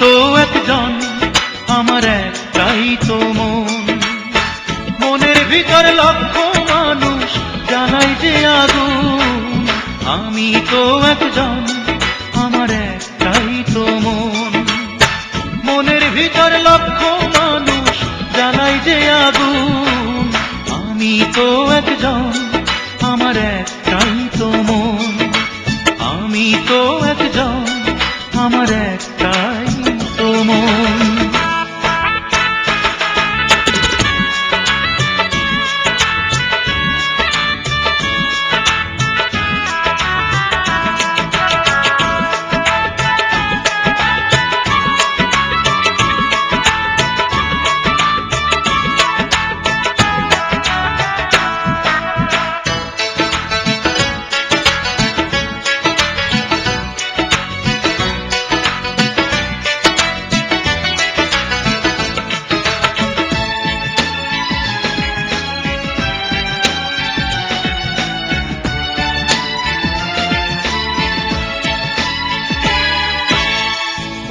তো একজন, আমার একটাই তো মন। মনের ভিতর লক্ষ মানুষ জ্বালাই যে আগুন, আমি তো একজন, আমার একটাই তো মন। মনের ভিতর লক্ষ মানুষ জ্বালাই যে আগুন, আমি তো একজন, আমার একটাই তো মন। আমি তো একজন, আমার একটাই তো মন।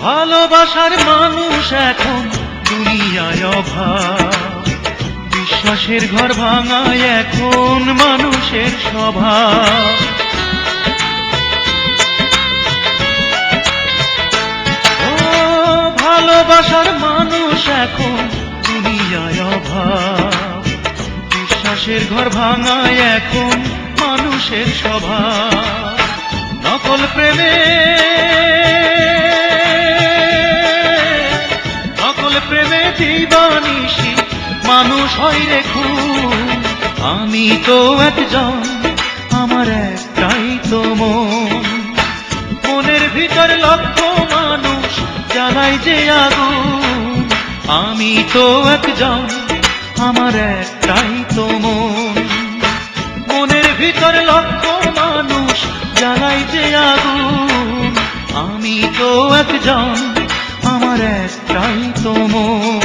ভালোবাসার মানুষ এখন দুনিয়ায় অভাব, বিশ্বাসের ঘর ভাঙায় এখন মানুষের স্বভাব। ও ভালোবাসার মানুষ এখন দুনিয়ায় অভাব, বিশ্বাসের ঘর ভাঙায় এখন মানুষের স্বভাব। নকল প্রেমে প্রেমে দিবানিশি মানুষ হয় রে খুন, আমি তো একজন, আমার একটাই তো মন। মনের ভিতর লক্ষ মানুষ জ্বালাই যে আগুন, আমি তো একজন, আমার একটাই তো মন। মনের ভিতর লক্ষ মানুষ জ্বালাই যে আগুন, আমি তো একজন, আমার একটাই তো মন।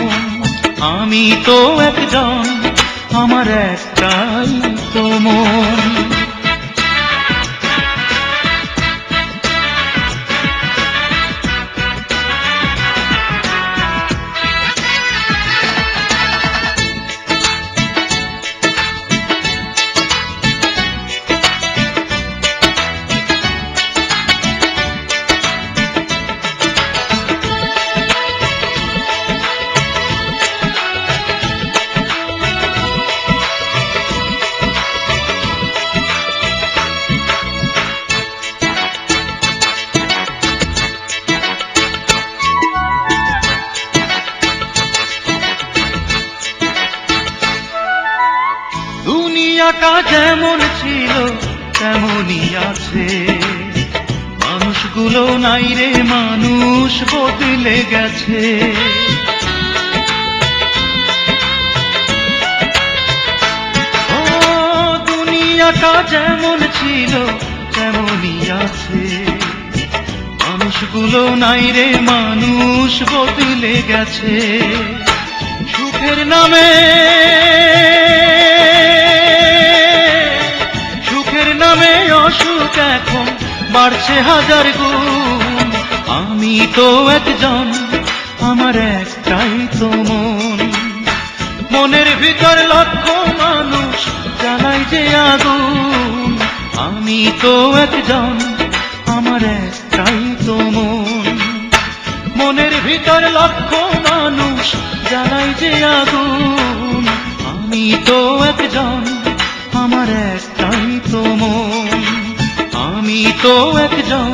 আমি তো একজন, আমার একটাই তো মন। দুনিয়াটা যেমন ছিল তেমনই আছে, মানুষগুলো নাই রে, মানুষ বদলে গেছে। ও দুনিয়াটা যেমন ছিল তেমনই আছে, মানুষগুলো নাই রে, মানুষ বদলে গেছে। সুখের নামে অসুখ এখন বাড়ছে হাজার গুণ, আমি তো একজন, আমার একটাই তো মন। মনের ভিতর লক্ষ মানুষ জ্বালাই যে আগুন, আমি তো একজন, আমার একটাই তো মন। মনের ভিতর লক্ষ মানুষ জ্বালাই যে আগুন, আমি তো একজন, আমার একটাই তো মন। আমি তো একজন,